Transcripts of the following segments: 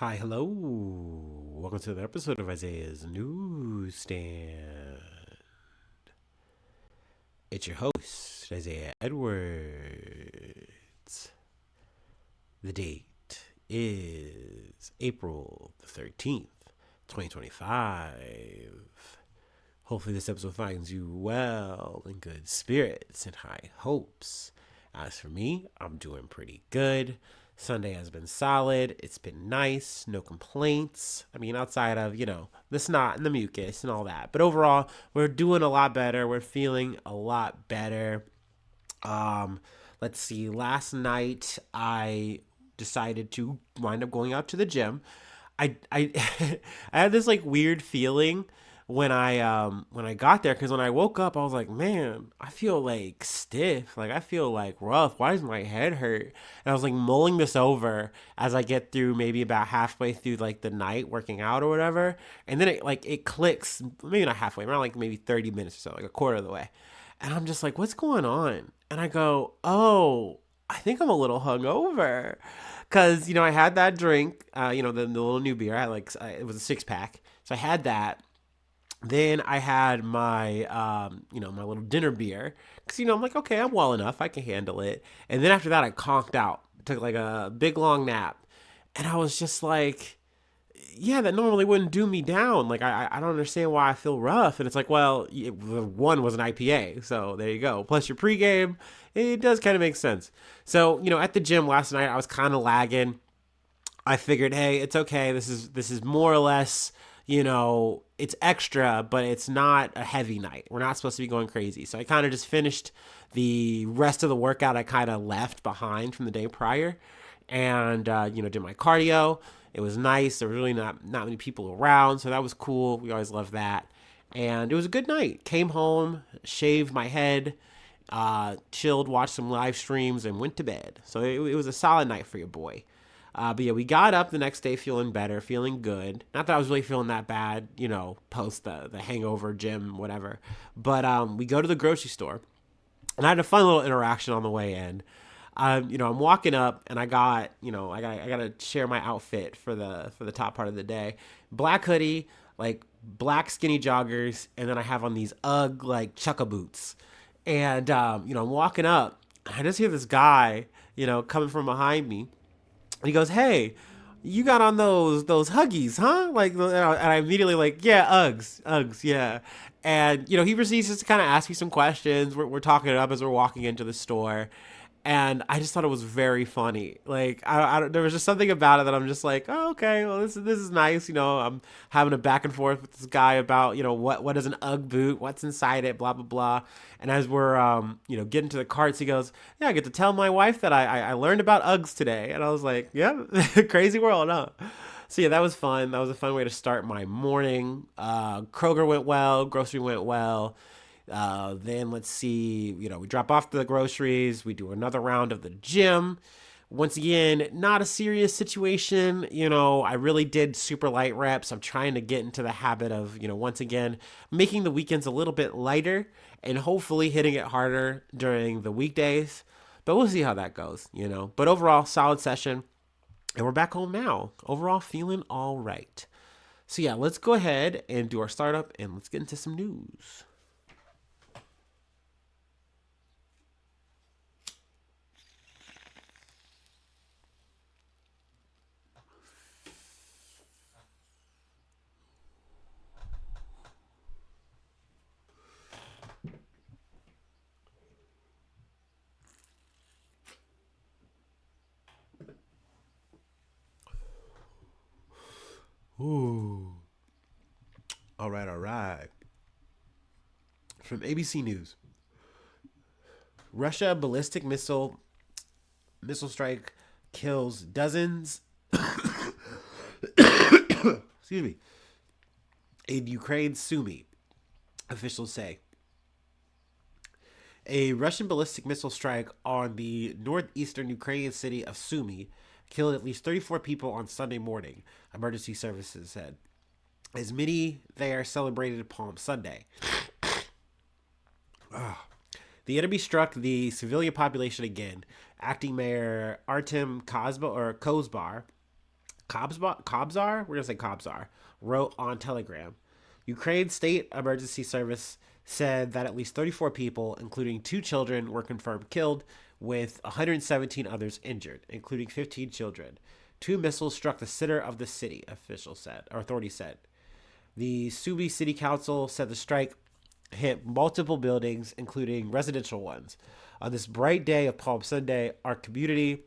Hi, hello. Welcome to the episode of Isaiah's Newsstand. It's your host, Isaiah Edwards. The date is April the 13th, 2025. Hopefully, this episode finds you well, in good spirits, and high hopes. As for me, I'm doing pretty good. Sunday has been solid. It's been nice. No complaints. I mean, outside of, the snot and the mucus and all that. But overall, we're doing a lot better. We're feeling a lot better. Um, let's see. Last night, I decided to wind up going out to the gym. I I had this like weird feeling when I got there, because when I woke up I was like, man, I feel like stiff, like I feel like rough. Why does my head hurt? And I was like mulling this over as I get through maybe about halfway through like the night working out or whatever, and then it clicks, maybe not halfway, around like maybe 30 minutes or so, like a quarter of the way, and I'm just like, what's going on? And I go, oh, I think I'm a little hungover. Cause I had that drink, the little new beer. I had like it was a 6 pack, so I had that. Then I had my my little dinner beer, because I'm like, okay, I'm well enough, I can handle it. And then after that, I conked out, took like a big long nap, and I was just like, yeah, that normally wouldn't do me down. Like I don't understand why I feel rough. And it's like, well, one was an IPA, so there you go. Plus your pregame, it does kind of make sense. So at the gym last night, I was kind of lagging. I figured, hey, it's okay. This is more or less, it's extra, but it's not a heavy night. We're not supposed to be going crazy. So I kind of just finished the rest of the workout I kind of left behind from the day prior, and did my cardio. It was nice. There was really not many people around, so that was cool. We always love that. And it was a good night. Came home, shaved my head, chilled, watched some live streams, and went to bed. So it was a solid night for your boy. But yeah, we got up the next day feeling better, feeling good. Not that I was really feeling that bad, post the hangover, gym, whatever. But we go to the grocery store, and I had a fun little interaction on the way in. I'm walking up, and I gotta share my outfit for the top part of the day. Black hoodie, like black skinny joggers, and then I have on these UGG like chukka boots. And I'm walking up, I just hear this guy, coming from behind me, and he goes, "Hey, you got on those Huggies, huh?" Like, and I immediately like, "Yeah, Uggs, Uggs, yeah." And he proceeds just to kind of ask me some questions. We're talking it up as we're walking into the store, and I just thought it was very funny. Like, there was just something about it that I'm just like, oh, okay, well, this is nice. I'm having a back and forth with this guy about what is an UGG boot, what's inside it, blah blah blah. And as we're getting to the carts, he goes, "Yeah, I get to tell my wife that I learned about Uggs today." And I was like, "Yeah, crazy world, huh?" So yeah, that was fun. That was a fun way to start my morning. Kroger went well, grocery went well. Then let's see, we drop off the groceries, we do another round of the gym. Once again, not a serious situation. I really did super light reps. I'm trying to get into the habit of, once again, making the weekends a little bit lighter and hopefully hitting it harder during the weekdays. But we'll see how that goes. But overall, solid session. And we're back home now. Overall, feeling all right. So yeah, let's go ahead and do our startup, and let's get into some news. Ooh. All right, all right. From ABC News, Russia ballistic missile strike kills dozens. Excuse me. In Ukraine's Sumy, officials say a Russian ballistic missile strike on the northeastern Ukrainian city of Sumy killed at least 34 people on Sunday morning. Emergency services said. As many there celebrated Palm Sunday. The enemy struck the civilian population again. Acting Mayor Artem Kozbar Kobzar, we're gonna say Kobzar, wrote on Telegram. Ukraine's state emergency service said that at least 34 people, including 2 children, were confirmed killed, with 117 others injured, including 15 children. 2 missiles struck the center of the city, officials said, or authorities said. The Subi City Council said the strike hit multiple buildings, including residential ones. On this bright day of Palm Sunday, our community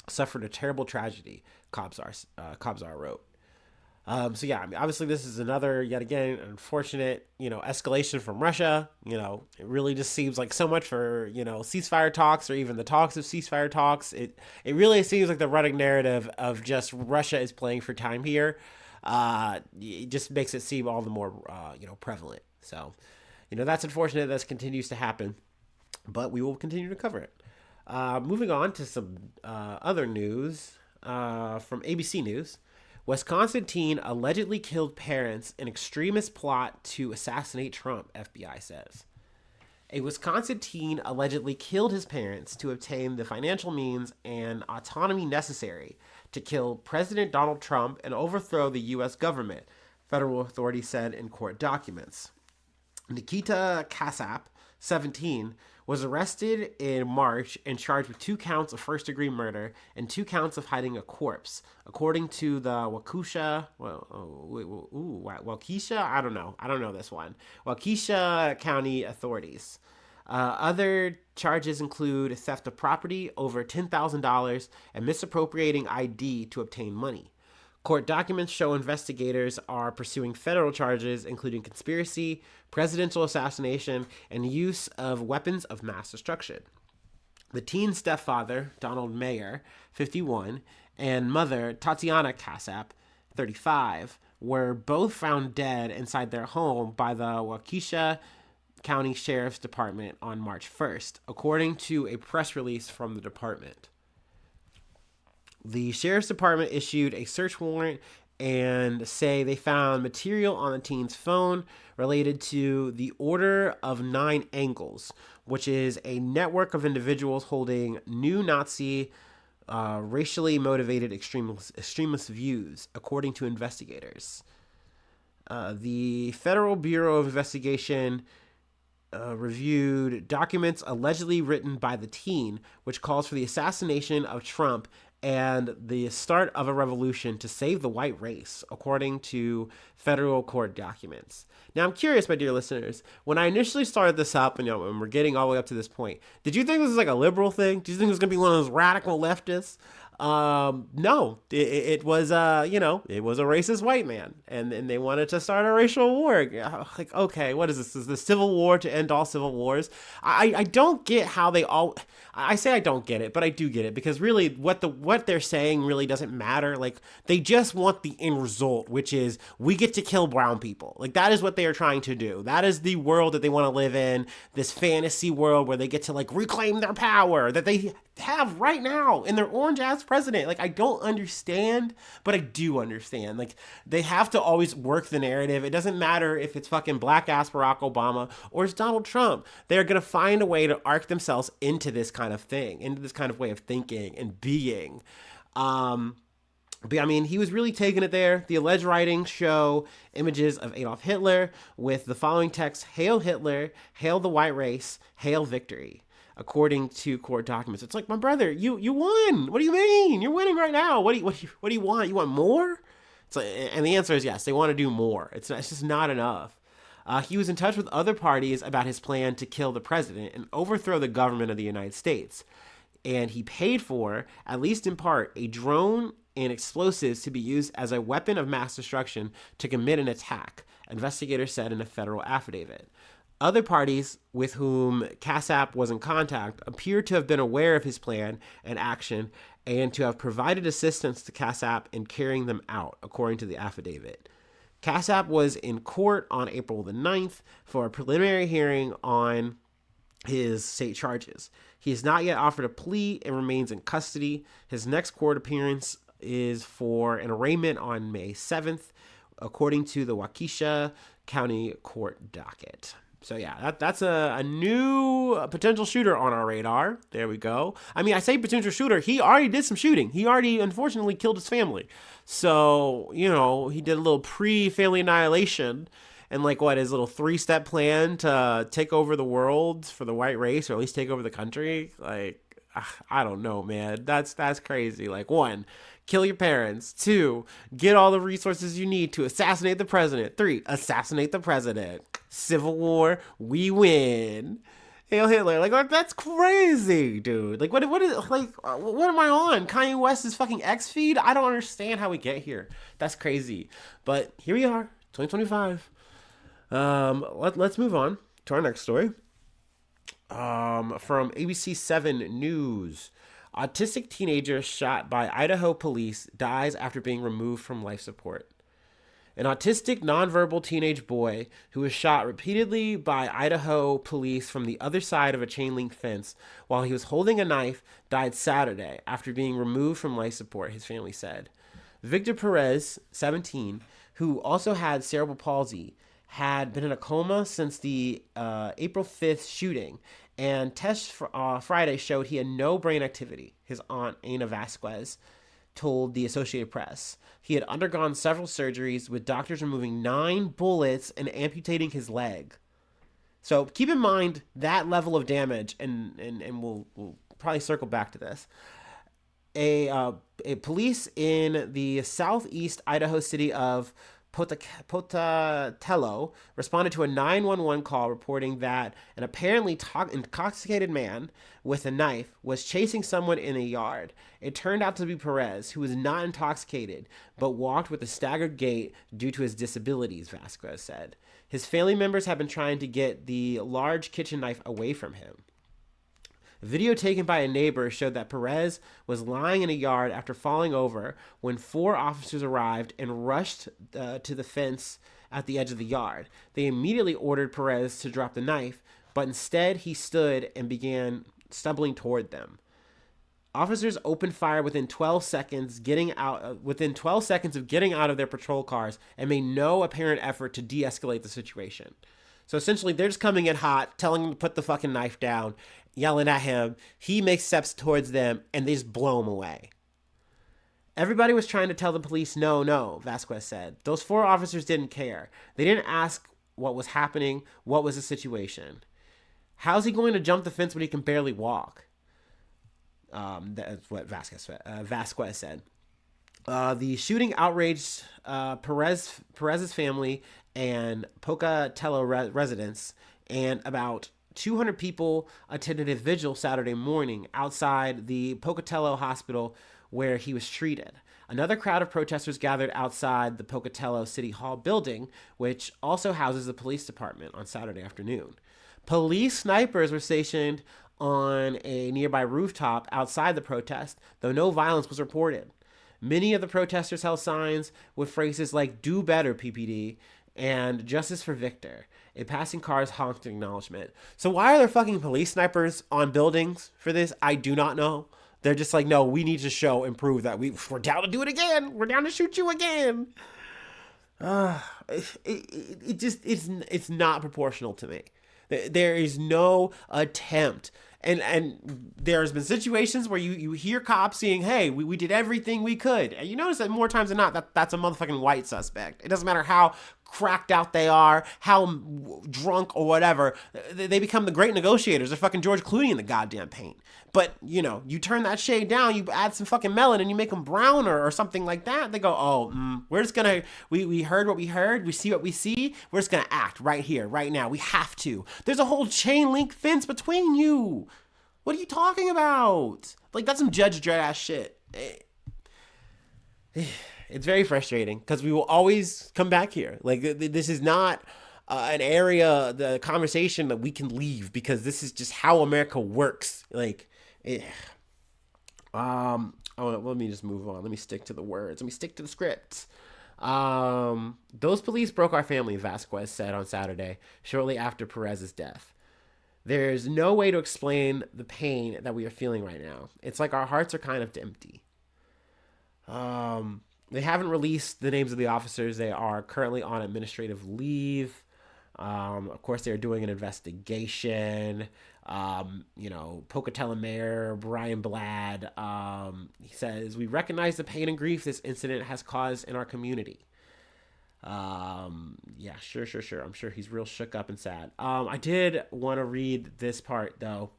suffered a terrible tragedy, Kobzar wrote. So yeah, I mean, obviously this is another, yet again, unfortunate, escalation from Russia. It really just seems like so much for, ceasefire talks or even the talks of ceasefire talks. It really seems like the running narrative of just Russia is playing for time here. It just makes it seem all the more, prevalent. So, that's unfortunate. That continues to happen, but we will continue to cover it. Moving on to some other news from ABC News. Wisconsin teen allegedly killed parents in extremist plot to assassinate Trump, FBI says. A Wisconsin teen allegedly killed his parents to obtain the financial means and autonomy necessary to kill President Donald Trump and overthrow the U.S. government, federal authorities said in court documents. Nikita Casap, 17, was arrested in March and charged with 2 counts of first-degree murder and 2 counts of hiding a corpse, according to the Waukesha, I don't know this one, Waukesha County authorities. Other charges include theft of property over $10,000 and misappropriating ID to obtain money. Court documents show investigators are pursuing federal charges, including conspiracy, presidential assassination, and use of weapons of mass destruction. The teen's stepfather, Donald Mayer, 51, and mother, Tatiana Casap, 35, were both found dead inside their home by the Waukesha County Sheriff's Department on March 1st, according to a press release from the department. The Sheriff's Department issued a search warrant and say they found material on the teen's phone related to the Order of Nine Angles, which is a network of individuals holding neo-Nazi, racially motivated extremist views, according to investigators. The Federal Bureau of Investigation reviewed documents allegedly written by the teen, which calls for the assassination of Trump and the start of a revolution to save the white race, according to federal court documents. Now, I'm curious, my dear listeners, when I initially started this up, and when we're getting all the way up to this point, did you think this was like a liberal thing? Did you think it was going to be one of those radical leftists? No, it was, it was a racist white man, and they wanted to start a racial war. Like, okay, what is this? Is the Civil War to end all civil wars? I don't get how they all, I say I don't get it, but I do get it, because really what they're saying really doesn't matter. Like, they just want the end result, which is we get to kill brown people. Like, that is what they are trying to do. That is the world that they want to live in, this fantasy world where they get to like reclaim their power that they have right now in their orange ass president. Like, I don't understand, but I do understand. Like, they have to always work the narrative. It doesn't matter if it's fucking black ass Barack Obama or it's Donald Trump. They're going to find a way to arc themselves into this kind of thing, into this kind of way of thinking and being. But I mean, he was really taking it there. The alleged writings show images of Adolf Hitler with the following text: "Hail Hitler, hail the white race, hail victory," according to court documents. It's like, my brother, you won. What do you mean? You're winning right now. What do you want? You want more? It's like, and the answer is yes. They want to do more. It's just not enough. He was in touch with other parties about his plan to kill the president and overthrow the government of the United States. And he paid for, at least in part, a drone and explosives to be used as a weapon of mass destruction to commit an attack, investigators said in a federal affidavit. Other parties with whom Casap was in contact appear to have been aware of his plan and action and to have provided assistance to Casap in carrying them out, according to the affidavit. Casap was in court on April the 9th for a preliminary hearing on his state charges. He has not yet offered a plea and remains in custody. His next court appearance is for an arraignment on May 7th, according to the Waukesha County Court docket. So yeah, that's a new potential shooter on our radar. There we go. I mean, I say potential shooter. He already did some shooting. He already unfortunately killed his family. So he did a little pre-family annihilation, and like what his little three-step plan to take over the world for the white race, or at least take over the country. Like I don't know, man. That's crazy. Like one, kill your parents. Two, get all the resources you need to assassinate the president. Three, assassinate the president. Civil War, we win. Hail Hitler. Like that's crazy, dude. Like what is like what am I on? Kanye West's fucking X feed? I don't understand how we get here. That's crazy. But here we are, 2025. Let's move on to our next story. From ABC7 News. Autistic teenager shot by Idaho police dies after being removed from life support. An autistic, nonverbal teenage boy who was shot repeatedly by Idaho police from the other side of a chain link fence while he was holding a knife died Saturday after being removed from life support, his family said. Victor Perez, 17, who also had cerebral palsy, had been in a coma since the April 5th shooting, and tests Friday showed he had no brain activity, his aunt, Ana Vasquez, told the Associated Press. He had undergone several surgeries, with doctors removing 9 bullets and amputating his leg. So keep in mind that level of damage, and we'll probably circle back to this. A police in the southeast Idaho city of Pocatello responded to a 911 call reporting that an apparently intoxicated man with a knife was chasing someone in a yard. It turned out to be Perez, who was not intoxicated, but walked with a staggered gait due to his disabilities, Vasquez said. His family members have been trying to get the large kitchen knife away from him. Video taken by a neighbor showed that Perez was lying in a yard after falling over when 4 officers arrived and rushed to the fence at the edge of the yard. They immediately ordered Perez to drop the knife, but instead he stood and began stumbling toward them. Officers opened fire within 12 seconds of getting out of their patrol cars and made no apparent effort to de-escalate the situation. So essentially, they're just coming in hot, telling him to put the fucking knife down, yelling at him. He makes steps towards them, and they just blow him away. Everybody was trying to tell the police, no, Vasquez said. Those 4 officers didn't care. They didn't ask what was happening, what was the situation. How's he going to jump the fence when he can barely walk? That's what Vasquez said. The shooting outraged Perez's family and Pocatello residents, and about 200 people attended a vigil Saturday morning outside the Pocatello hospital where he was treated. Another crowd of protesters gathered outside the Pocatello City Hall building, which also houses the police department, on Saturday afternoon. Police snipers were stationed on a nearby rooftop outside the protest, though no violence was reported. Many of the protesters held signs with phrases like "Do better, PPD," and "Justice for Victor." A passing car's honked in acknowledgement. So why are there fucking police snipers on buildings for this? I do not know. They're just like, no, we need to show and prove that we're down to do it again. We're down to shoot you again. It's not proportional to me. There is no attempt. And there's been situations where you hear cops saying, hey, we did everything we could. And you notice that more times than not, that's a motherfucking white suspect. It doesn't matter how cracked out they are, how drunk or whatever. They become the great negotiators. They're fucking George Clooney in the goddamn paint. But, you turn that shade down, you add some fucking melon and you make them browner or something like that. They go, we're just going to, we heard what we heard. We see what we see. We're just going to act right here, right now. We have to. There's a whole chain link fence between you. What are you talking about? Like, that's some Judge Dredd ass shit. It's very frustrating because we will always come back here. Like, this is not an area, the conversation that we can leave, because this is just how America works. Like, let me just move on. Let me stick to the words. Let me stick to the script. Those police broke our family, Vasquez said on Saturday, shortly after Perez's death. There's no way to explain the pain that we are feeling right now. It's like our hearts are kind of empty. They haven't released the names of the officers. They are currently on administrative leave. Of course, they're doing an investigation. Pocatello Mayor Brian Blad, he says, "We recognize the pain and grief this incident has caused in our community." Yeah, sure. I'm sure he's real shook up and sad. I did want to read this part though.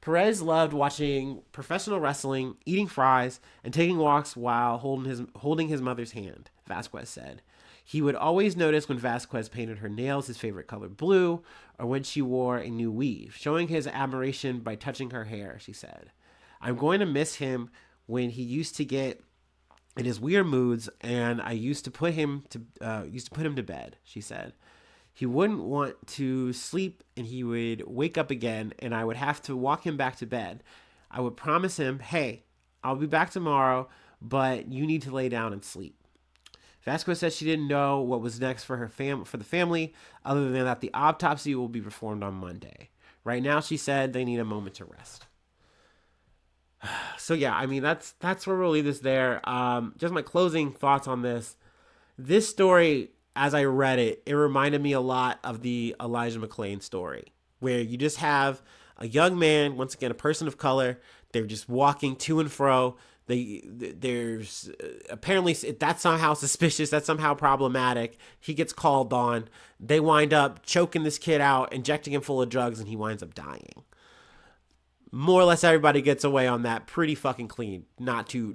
Perez loved watching professional wrestling, eating fries, and taking walks while holding his mother's hand, Vasquez said. He would always notice when Vasquez painted her nails his favorite color blue, or when she wore a new weave, showing his admiration by touching her hair, she said. "I'm going to miss him when he used to get in his weird moods, and I used to put him to bed," she said. "He wouldn't want to sleep, and he would wake up again, and I would have to walk him back to bed. I would promise him, 'Hey, I'll be back tomorrow, but you need to lay down and sleep.'" Vasquez said she didn't know what was next for for the family, other than that the autopsy will be performed on Monday. Right now, she said they need a moment to rest. So yeah, I mean that's where we'll leave this there. Just my closing thoughts on this. This story, as I read it, it reminded me a lot of the Elijah McClain story, where you just have a young man, once again a person of color. They're just walking to and fro. There's apparently that's somehow suspicious. That's somehow problematic. He gets called on. They wind up choking this kid out, injecting him full of drugs, and he winds up dying. More or less everybody gets away on that pretty fucking clean. Not too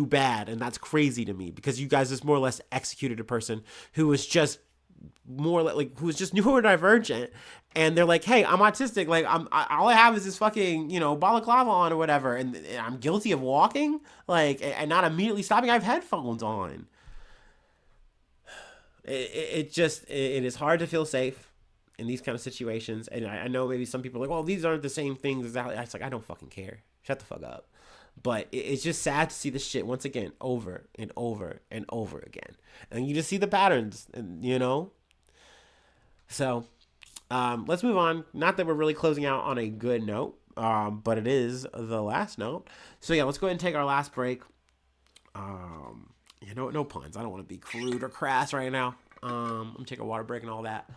bad, and that's crazy to me because you guys just more or less executed a person who was just who was just neurodivergent, and they're like, "Hey, I'm autistic. Like, all I have is this fucking balaclava on or whatever, and I'm guilty of walking, like, and not immediately stopping. I have headphones on." It is hard to feel safe in these kind of situations. And I know maybe some people are like, well, these aren't the same things as that. It's like, I don't fucking care. Shut the fuck up. But it's just sad to see this shit once again, over and over and over again. And you just see the patterns, and. So, let's move on. Not that we're really closing out on a good note, but it is the last note. So yeah, let's go ahead and take our last break. No puns. I don't want to be crude or crass right now. I'm gonna take a water break and all that.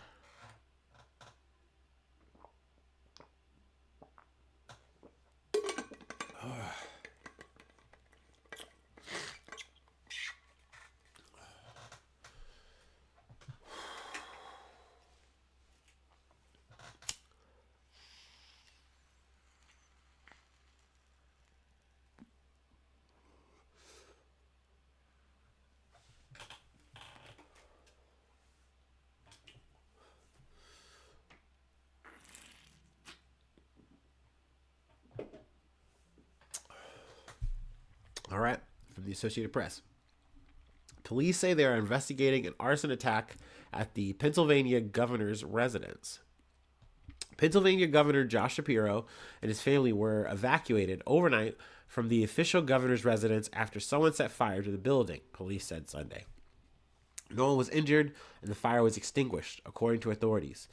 All right, from the Associated Press. Police say they are investigating an arson attack at the Pennsylvania governor's residence. Pennsylvania Governor Josh Shapiro and his family were evacuated overnight from the official governor's residence after someone set fire to the building, police said Sunday. No one was injured, and the fire was extinguished, according to authorities.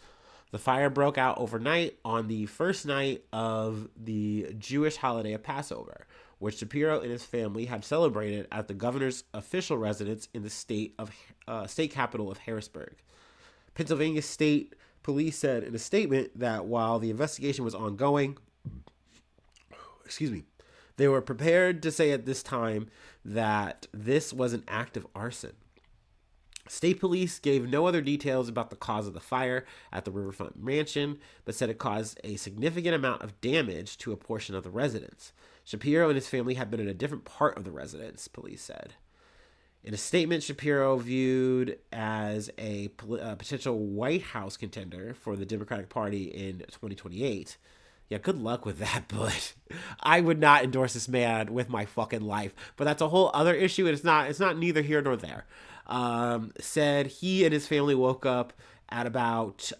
The fire broke out overnight on the first night of the Jewish holiday of Passover, which Shapiro and his family had celebrated at the governor's official residence in the state capital of Harrisburg. Pennsylvania State Police said in a statement that while the investigation was ongoing, they were prepared to say at this time that this was an act of arson. State police gave no other details about the cause of the fire at the Riverfront Mansion, but said it caused a significant amount of damage to a portion of the residence. Shapiro and his family had been in a different part of the residence, police said. In a statement, Shapiro viewed as a potential White House contender for the Democratic Party in 2028. Yeah, good luck with that, but I would not endorse this man with my fucking life. But that's a whole other issue, and it's not neither here nor there. Said he and his family woke up at about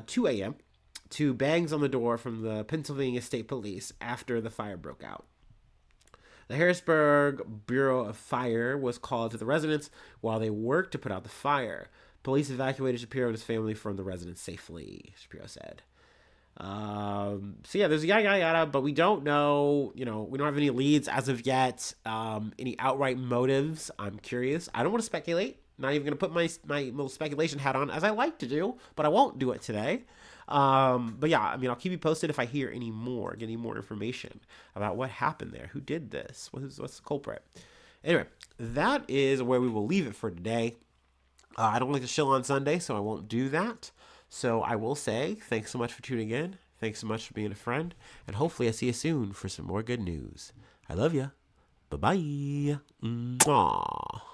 2 a.m. to bangs on the door from the Pennsylvania State Police after the fire broke out. The Harrisburg Bureau of Fire was called to the residence while they worked to put out the fire. Police evacuated Shapiro and his family from the residence safely, Shapiro said. So yeah, there's a yada yada yada, but we don't know, we don't have any leads as of yet, any outright motives. I'm curious. I don't want to speculate. Not even going to put my little speculation hat on, as I like to do, but I won't do it today. But yeah, I mean, I'll keep you posted if I hear any more, get any more information about what happened there, who did this, what's the culprit. Anyway, that is where we will leave it for today. I don't like to chill on Sunday, so I won't do that. So I will say thanks so much for tuning in. Thanks so much for being a friend. And hopefully I see you soon for some more good news. I love you. Bye-bye. Mwah.